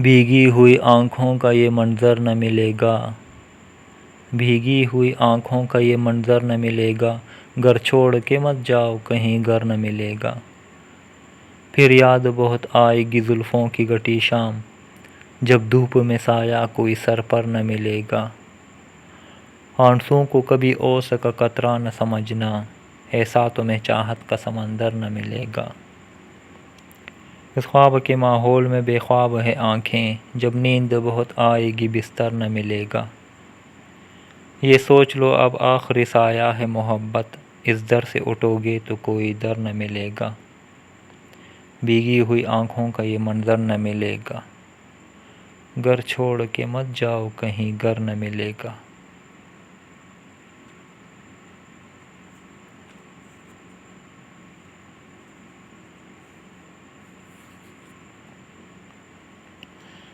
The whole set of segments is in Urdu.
بھیگی ہوئی آنکھوں کا یہ منظر نہ ملے گا، بھیگی ہوئی آنکھوں کا یہ منظر نہ ملے گا، گھر چھوڑ کے مت جاؤ کہیں گھر نہ ملے گا۔ پھر یاد بہت آئے گی زلفوں کی گٹی شام، جب دھوپ میں سایہ کوئی سر پر نہ ملے گا۔ آنسوں کو کبھی اوس کا قطرہ نہ سمجھنا، ایسا تمہیں چاہت کا سمندر نہ ملے گا۔ اس خواب کے ماحول میں بے خواب ہے آنکھیں، جب نیند بہت آئے گی بستر نہ ملے گا۔ یہ سوچ لو اب آخری سایہ ہے محبت، اس در سے اٹھو گے تو کوئی در نہ ملے گا۔ بھیگی ہوئی آنکھوں کا یہ منظر نہ ملے گا، گھر چھوڑ کے مت جاؤ کہیں گھر نہ ملے گا۔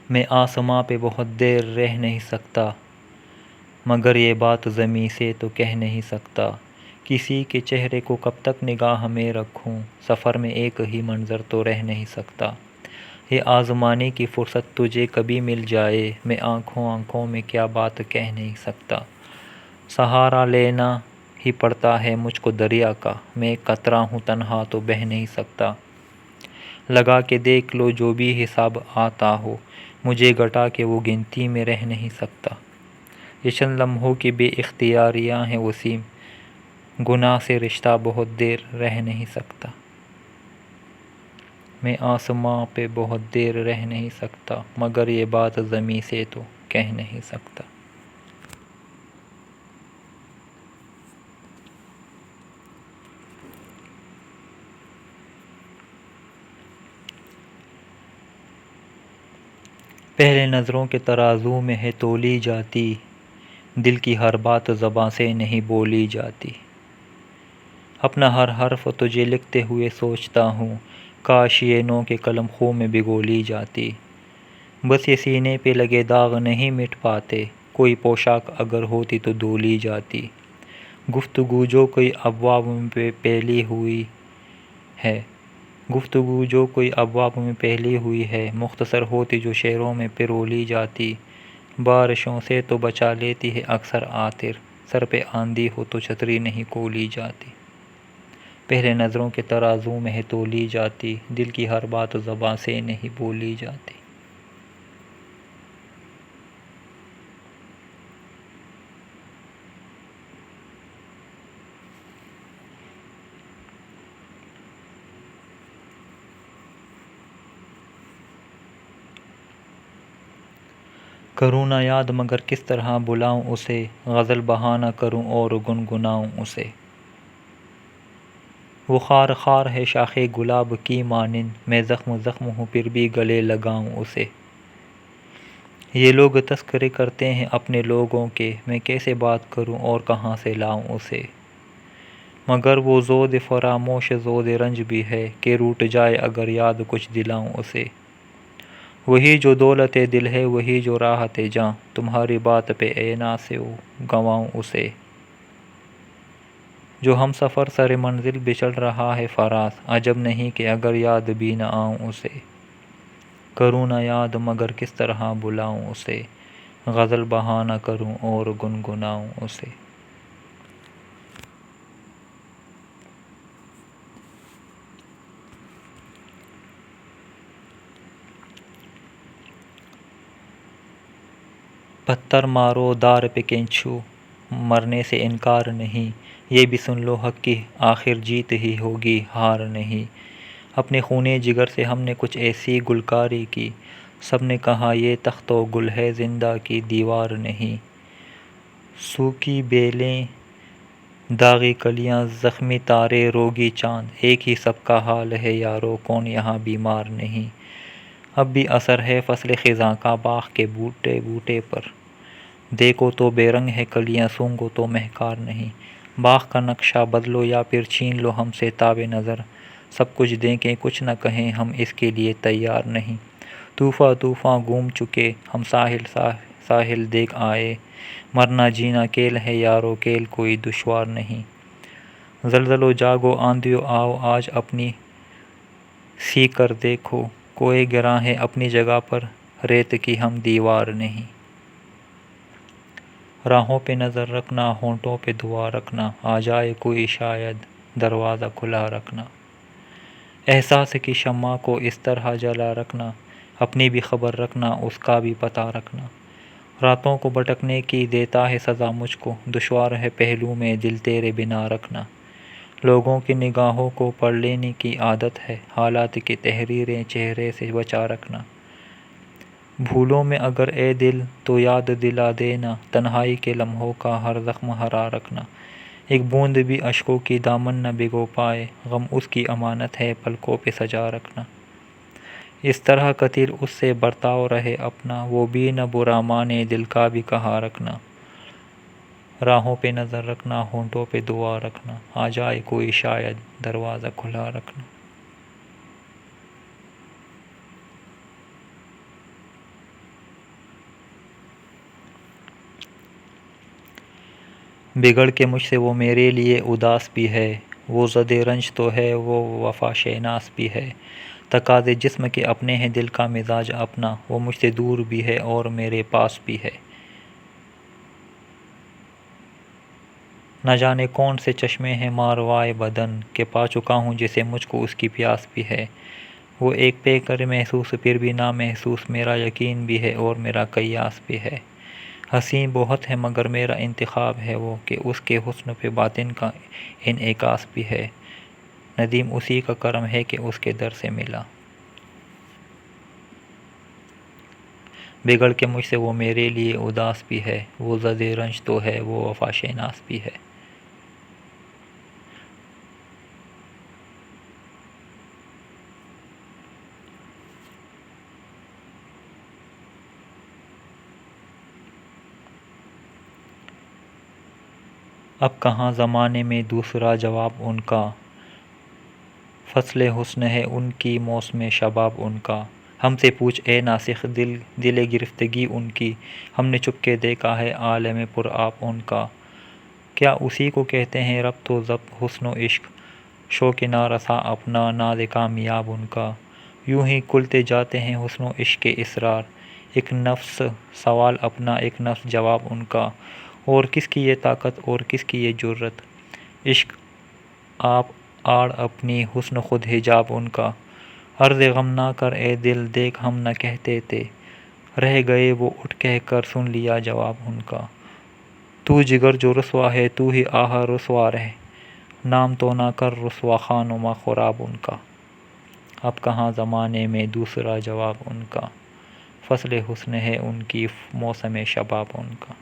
میں آسماں پہ بہت دیر رہ نہیں سکتا، مگر یہ بات زمیں سے تو کہہ نہیں سکتا۔ کسی کے چہرے کو کب تک نگاہ میں رکھوں، سفر میں ایک ہی منظر تو رہ نہیں سکتا۔ یہ آزمانے کی فرصت تجھے کبھی مل جائے، میں آنکھوں آنکھوں میں کیا بات کہہ نہیں سکتا۔ سہارا لینا ہی پڑتا ہے مجھ کو دریا کا، میں ایک قطرہ ہوں تنہا تو بہہ نہیں سکتا۔ لگا کے دیکھ لو جو بھی حساب آتا ہو، مجھے گھٹا کے وہ گنتی میں رہ نہیں سکتا۔ یہ چند لمحوں کی بے اختیاریاں ہیں وسیم، گناہ سے رشتہ بہت دیر رہ نہیں سکتا۔ میں آسماں پہ بہت دیر رہ نہیں سکتا، مگر یہ بات زمیں سے تو کہہ نہیں سکتا۔ پہلے نظروں کے ترازو میں ہے تولی جاتی، دل کی ہر بات زباں سے نہیں بولی جاتی۔ اپنا ہر حرف تجھے لکھتے ہوئے سوچتا ہوں، کاش یہ نوں کے قلم خوں میں بھگو لی جاتی۔ بس یہ سینے پہ لگے داغ نہیں مٹ پاتے، کوئی پوشاک اگر ہوتی تو دھو لی جاتی۔ گفتگو جو کوئی ابواب میں پھیلی ہوئی ہے، گفتگو جو کوئی ابواب میں پھیلی ہوئی ہے، مختصر ہوتی جو شعروں میں پرو لی جاتی۔ بارشوں سے تو بچا لیتی ہے اکثر عاطر، سر پہ آندھی ہو تو چھتری نہیں کھولی جاتی۔ پہلے نظروں کے ترازو میں ہے تولی جاتی، دل کی ہر بات زباں سے نہیں بولی جاتی۔ کروں نہ یاد مگر کس طرح بلاؤں اسے، غزل بہانہ کروں اور گنگناؤں اسے۔ وہ خار خار ہے شاخ گلاب کی مانند، میں زخم زخم ہوں پھر بھی گلے لگاؤں اسے۔ یہ لوگ تذکرے کرتے ہیں اپنے لوگوں کے، میں کیسے بات کروں اور کہاں سے لاؤں اسے۔ مگر وہ زود فراموش زود رنج بھی ہے، کہ روٹھ جائے اگر یاد کچھ دلاؤں اسے۔ وہی جو دولت دل ہے وہی جو راحت جاں، تمہاری بات پہ اے ناصح گنواؤں اسے۔ جو ہم سفر سر منزل بچڑ رہا ہے فراز، عجب نہیں کہ اگر یاد بھی نہ آؤں اسے۔ کروں نہ یاد مگر کس طرح بلاؤں اسے، غزل بہانہ کروں اور گنگناؤں اسے۔ پتھر مارو دار پہ کینچو، مرنے سے انکار نہیں، یہ بھی سن لو حق کی آخر جیت ہی ہوگی ہار نہیں۔ اپنے خون جگر سے ہم نے کچھ ایسی گلکاری کی، سب نے کہا یہ تخت و گل ہے زندہ کی دیوار نہیں۔ سوکھی بیلیں داغی کلیاں زخمی تارے روگی چاند، ایک ہی سب کا حال ہے یارو کون یہاں بیمار نہیں۔ اب بھی اثر ہے فصل خزاں کا باغ کے بوٹے بوٹے پر، دیکھو تو بے رنگ ہے کلیاں سونگھو تو مہکار نہیں۔ باغ کا نقشہ بدلو یا پھر چھین لو ہم سے تاب نظر، سب کچھ دیکھیں کچھ نہ کہیں ہم اس کے لیے تیار نہیں۔ طوفاں طوفاں گھوم چکے ہم ساحل ساحل دیکھ آئے، مرنا جینا کھیل ہے یارو کھیل کوئی دشوار نہیں۔ زلزلو جاگو آندھیو آؤ آج اپنی سی کر دیکھو، کوہ گراں ہے اپنی جگہ پر ریت کی ہم دیوار نہیں۔ راہوں پہ نظر رکھنا، ہونٹوں پہ دعا رکھنا، آ جائے کوئی شاید دروازہ کھلا رکھنا۔ احساس کی شمع کو اس طرح جلا رکھنا، اپنی بھی خبر رکھنا، اس کا بھی پتہ رکھنا۔ راتوں کو بھٹکنے کی دیتا ہے سزا مجھ کو، دشوار ہے پہلو میں دل تیرے بنا رکھنا۔ لوگوں کی نگاہوں کو پڑھ لینے کی عادت ہے، حالات کی تحریریں چہرے سے بچا رکھنا۔ بھولوں میں اگر اے دل تو یاد دلا دینا، تنہائی کے لمحوں کا ہر زخم ہرا رکھنا۔ ایک بوند بھی اشکوں کی دامن نہ بھگو پائے، غم اس کی امانت ہے پلکوں پہ سجا رکھنا۔ اس طرح قاتل اس سے برتاؤ رہے اپنا، وہ بھی نہ برا مانے دل کا بھی کہا رکھنا۔ راہوں پہ نظر رکھنا، ہونٹوں پہ دعا رکھنا، آ جائے کوئی شاید دروازہ کھلا رکھنا۔ بگڑ کے مجھ سے وہ میرے لیے اداس بھی ہے، وہ زد رنج تو ہے، وہ وفا شیناس بھی ہے۔ تقاضے جسم کے اپنے ہیں، دل کا مزاج اپنا، وہ مجھ سے دور بھی ہے اور میرے پاس بھی ہے۔ نہ جانے کون سے چشمے ہیں ماروائے بدن، کہ پا چکا ہوں جسے مجھ کو اس کی پیاس بھی ہے۔ وہ ایک پے کر محسوس پھر بھی نا محسوس، میرا یقین بھی ہے اور میرا قیاس بھی ہے۔ حسین بہت ہے مگر میرا انتخاب ہے وہ، کہ اس کے حسن پہ باطن کا انعکاس بھی ہے۔ ندیم اسی کا کرم ہے کہ اس کے در سے ملا۔ بگڑ کے مجھ سے وہ میرے لیے اداس بھی ہے، وہ زد رنج تو ہے، وہ وفا شیناس بھی ہے۔ اب کہاں زمانے میں دوسرا جواب ان کا، فصل حسن ہے ان کی موسم شباب ان کا۔ ہم سے پوچھ اے ناسخ دل گرفتگی ان کی، ہم نے چھپ کے دیکھا ہے عالم پر آب ان کا۔ کیا اسی کو کہتے ہیں ربط و ضبط حسن و عشق، شوق نارساں اپنا ناز کامیاب ان کا۔ یوں ہی کھلتے جاتے ہیں حسن و عشق کے اسرار، ایک نفس سوال اپنا ایک نفس جواب ان کا۔ اور کس کی یہ طاقت اور کس کی یہ جرأت، عشق آپ آڑ اپنی حسن خود حجاب ان کا۔ عرض غم نہ کر اے دل دیکھ ہم نہ کہتے تھے، رہ گئے وہ اٹھ کہہ کر سن لیا جواب ان کا۔ تو جگر جو رسوا ہے تو ہی آہ رسوا رہ، نام تو نہ کر رسوا خانماں خراب ان کا۔ اب کہاں زمانے میں دوسرا جواب ان کا، فصل حسن ہے ان کی موسم شباب ان کا۔